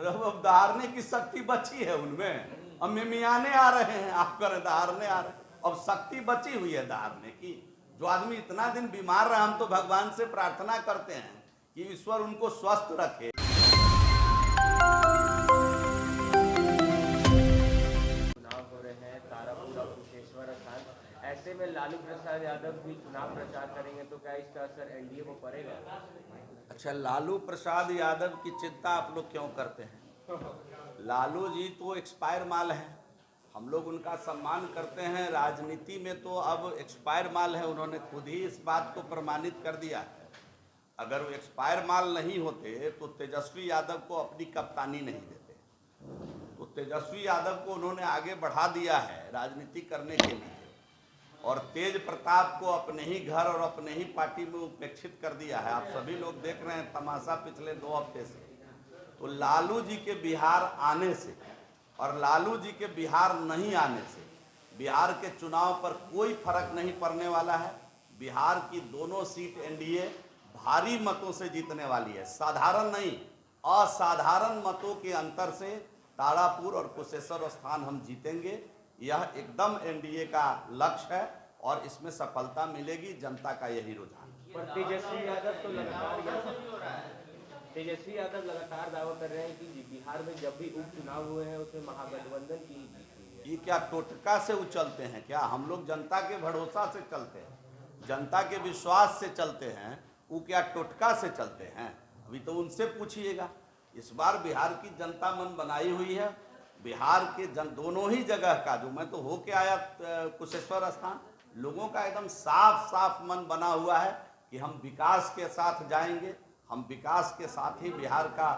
अब दहाड़ने की शक्ति बची है उनमें, अब मिमियाने आ रहे हैं, आप कर दहाड़ने आ रहे हैं, अब शक्ति बची हुई है दहाड़ने की। जो आदमी इतना दिन बीमार रहा, हम तो भगवान से प्रार्थना करते हैं कि ईश्वर उनको स्वस्थ रखे। चुनाव हो रहे हैं तारापुर और कुशेश्वर स्थान, ऐसे में लालू प्रसाद यादव भी चुनाव प्रचार करेंगे, तो क्या इसका असर एनडीए को पड़ेगा? अच्छा, लालू प्रसाद यादव की चिंता आप लोग क्यों करते हैं? लालू जी तो एक्सपायर माल हैं, हम लोग उनका सम्मान करते हैं। राजनीति में तो अब एक्सपायर माल है, उन्होंने खुद ही इस बात को प्रमाणित कर दिया है। अगर वो एक्सपायर माल नहीं होते तो तेजस्वी यादव को अपनी कप्तानी नहीं देते। तो तेजस्वी यादव को उन्होंने आगे बढ़ा दिया है राजनीति करने के लिए, और तेज प्रताप को अपने ही घर और अपने ही पार्टी में उपेक्षित कर दिया है। आप सभी लोग देख रहे हैं तमाशा पिछले 2 हफ्ते से। तो लालू जी के बिहार आने से और लालू जी के बिहार नहीं आने से बिहार के चुनाव पर कोई फर्क नहीं पड़ने वाला है। बिहार की दोनों सीट एनडीए भारी मतों से जीतने वाली है, साधारण नहीं, असाधारण मतों के अंतर से तारापुर और कुशेश्वर स्थान हम जीतेंगे। यह एकदम एनडीए का लक्ष्य है और इसमें सफलता मिलेगी, जनता का यही रुझान। पर तेजस्वी यादव लगातार दावा कर रहे हैं कि बिहार में जब भी उपचुनाव हुए हैं उसमें महागठबंधन की जीती है। ये क्या टोटका से उछलते हैं क्या? हम लोग जनता के भरोसा से चलते हैं, जनता के विश्वास से चलते हैं। वो क्या टोटका से चलते हैं? अभी तो उनसे पूछिएगा। इस बार बिहार की जनता मन बनाई हुई है। बिहार के दोनों ही जगह का, जो मैं तो होके आया कुशेश्वर स्थान, लोगों का एकदम साफ साफ मन बना हुआ है कि हम विकास के साथ जाएंगे, हम विकास के साथ ही बिहार का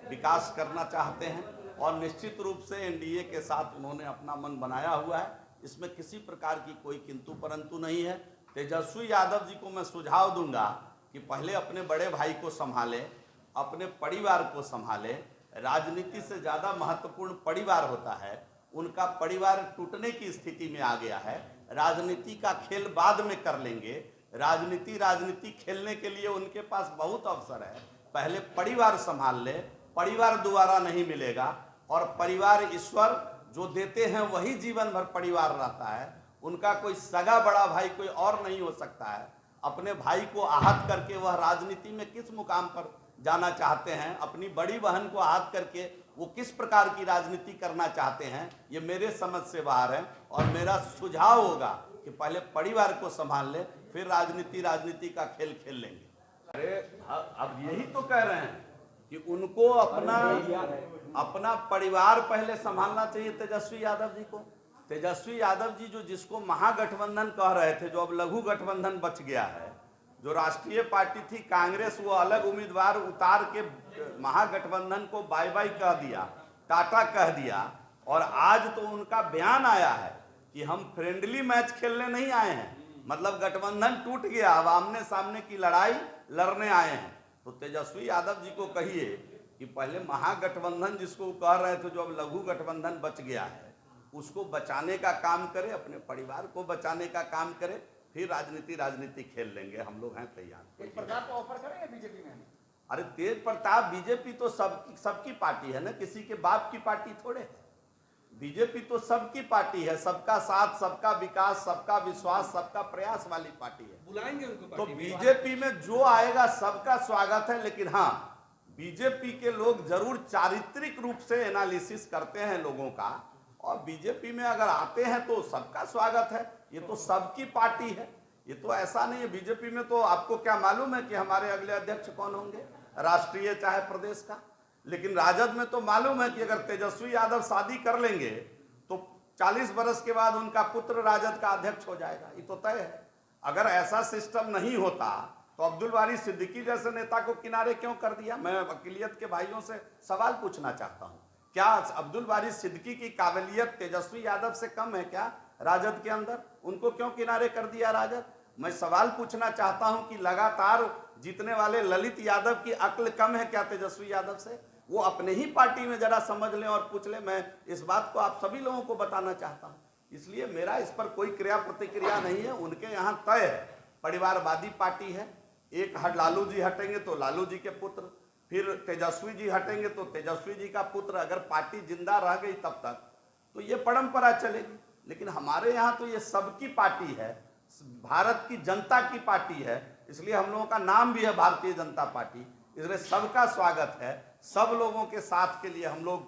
विकास करना चाहते हैं। और निश्चित रूप से एनडीए के साथ उन्होंने अपना मन बनाया हुआ है, इसमें किसी प्रकार की कोई किंतु परंतु नहीं है। तेजस्वी यादव जी को मैं सुझाव दूंगा कि पहले अपने बड़े भाई को संभालें, अपने परिवार को संभालें। राजनीति से ज़्यादा महत्वपूर्ण परिवार होता है। उनका परिवार टूटने की स्थिति में आ गया है। राजनीति का खेल बाद में कर लेंगे, राजनीति खेलने के लिए उनके पास बहुत अवसर है। पहले परिवार संभाल ले, परिवार दोबारा नहीं मिलेगा, और परिवार ईश्वर जो देते हैं वही जीवन भर परिवार रहता है। उनका कोई सगा बड़ा भाई कोई और नहीं हो सकता है। अपने भाई को आहत करके वह राजनीति में किस मुकाम पर जाना चाहते हैं, अपनी बड़ी बहन को आहत करके वो किस प्रकार की राजनीति करना चाहते हैं, ये मेरे समझ से बाहर है। और मेरा सुझाव होगा कि पहले परिवार को संभाल ले, फिर राजनीति का खेल खेल लेंगे। अरे अब यही तो कह रहे हैं कि उनको अपना परिवार पहले संभालना चाहिए तेजस्वी यादव जी को। तेजस्वी यादव जी जो जिसको महागठबंधन कह रहे थे, जो अब लघु गठबंधन बच गया है, जो राष्ट्रीय पार्टी थी कांग्रेस, वो अलग उम्मीदवार उतार के महागठबंधन को बाय बाय कह दिया, टाटा कह दिया। और आज तो उनका बयान आया है कि हम फ्रेंडली मैच खेलने नहीं आए हैं, मतलब गठबंधन टूट गया, अब आमने सामने की लड़ाई लड़ने आए हैं। तो तेजस्वी यादव जी को कहिए कि पहले महागठबंधन जिसको कह रहे थे, जो अब लघु गठबंधन बच गया है, उसको बचाने का काम करे, अपने परिवार को बचाने का काम करे, फिर राजनीति खेल लेंगे। हम लोग हैं तैयार। तेज प्रताप को ऑफर करेंगे बीजेपी में? अरे तेज प्रताप, बीजेपी तो सबकी पार्टी है ना, किसी के बाप की पार्टी थोड़े है। बीजेपी तो सबकी पार्टी है, सबका साथ, सबका विकास, सबका विश्वास, सबका प्रयास वाली पार्टी है। बुलाएंगे उनको तो बीजेपी में जो आएगा सबका स्वागत है। लेकिन हाँ, बीजेपी के लोग जरूर चारित्रिक रूप से एनालिसिस करते हैं लोगों का, और बीजेपी में अगर आते हैं तो सबका स्वागत है। ये तो सबकी पार्टी है, ये तो ऐसा नहीं है। बीजेपी में तो आपको क्या मालूम है कि हमारे अगले अध्यक्ष कौन होंगे, राष्ट्रीय चाहे प्रदेश का। लेकिन राजद में तो मालूम है कि अगर तेजस्वी यादव शादी कर लेंगे तो 40 बरस के बाद उनका पुत्र राजद का अध्यक्ष हो जाएगा, ये तो तय है। अगर ऐसा सिस्टम नहीं होता तो अब्दुल बारी सिद्दीकी जैसे नेता को किनारे क्यों कर दिया? मैं वकीलियत के भाइयों से सवाल पूछना चाहता हूँ, क्या अब्दुल बारी सिद्दीकी की काबिलियत तेजस्वी यादव से कम है क्या राजद के अंदर? उनको क्यों किनारे कर दिया राजद? मैं सवाल पूछना चाहता हूं कि लगातार जीतने वाले ललित यादव की अक्ल कम है क्या तेजस्वी यादव से? वो अपने ही पार्टी में जरा समझ लें और पूछ लें। मैं इस बात को आप सभी लोगों को बताना चाहता हूं, इसलिए मेरा इस पर कोई क्रिया प्रतिक्रिया नहीं है। उनके यहाँ तय है, परिवारवादी पार्टी है। एक लालू जी हटेंगे तो लालू जी के पुत्र, फिर तेजस्वी जी हटेंगे तो तेजस्वी जी का पुत्र, अगर पार्टी जिंदा रह गई तब तक तो ये परंपरा चलेगी। लेकिन हमारे यहाँ तो ये सबकी पार्टी है, भारत की जनता की पार्टी है, इसलिए हम लोगों का नाम भी है भारतीय जनता पार्टी। इसलिए सबका स्वागत है, सब लोगों के साथ के लिए हम लोग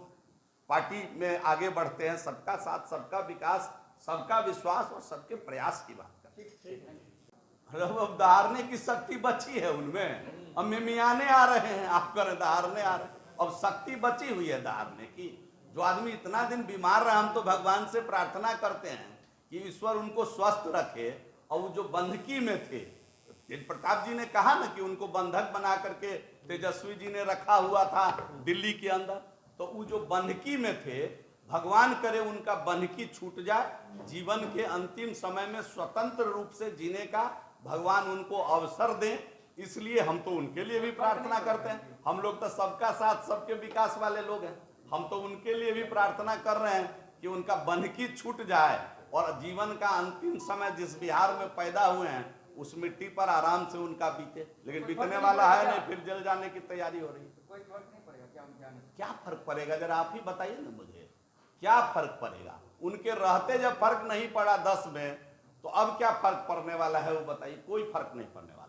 पार्टी में आगे बढ़ते हैं। सबका साथ, सबका विकास, सबका विश्वास और सबके प्रयास की बात करते हैं। अब दहाड़ने की शक्ति बची है उनमें, अब मिमियाने आ रहे हैं, आप करें दहाड़ने आ रहे हैं, अब शक्ति बची हुई है दहाड़ने की। जो आदमी इतना दिन बीमार रहा, हम तो भगवान से प्रार्थना करते हैं कि ईश्वर उनको स्वस्थ रखे। और वो जो बंधकी में थे, तेज प्रताप जी ने कहा ना कि उनको बंधक बना करके तेजस्वी जी ने रखा हुआ था दिल्ली के अंदर, तो वो जो बंधकी में थे, भगवान करे उनका बंधकी छूट जाए, जीवन के अंतिम समय में स्वतंत्र रूप से जीने का भगवान उनको अवसर दें। इसलिए हम तो उनके लिए भी प्रार्थना करते हैं। हम लोग तो सबका साथ, सबके विकास वाले लोग हैं, हम तो उनके लिए भी प्रार्थना कर रहे हैं कि उनका बंधकी छूट जाए और जीवन का अंतिम समय जिस बिहार में पैदा हुए हैं उस मिट्टी पर आराम से उनका बीते। लेकिन बीतने वाला है नहीं, फिर जल जाने की तैयारी हो रही है। कोई फर्क नहीं पड़ेगा क्या हम जाने? क्या फर्क पड़ेगा, जरा आप ही बताइए ना मुझे, क्या फर्क पड़ेगा? उनके रहते जब फर्क नहीं पड़ा 10 में, तो अब क्या फर्क पड़ने वाला है वो बताइए। कोई फर्क नहीं पड़ने वाला।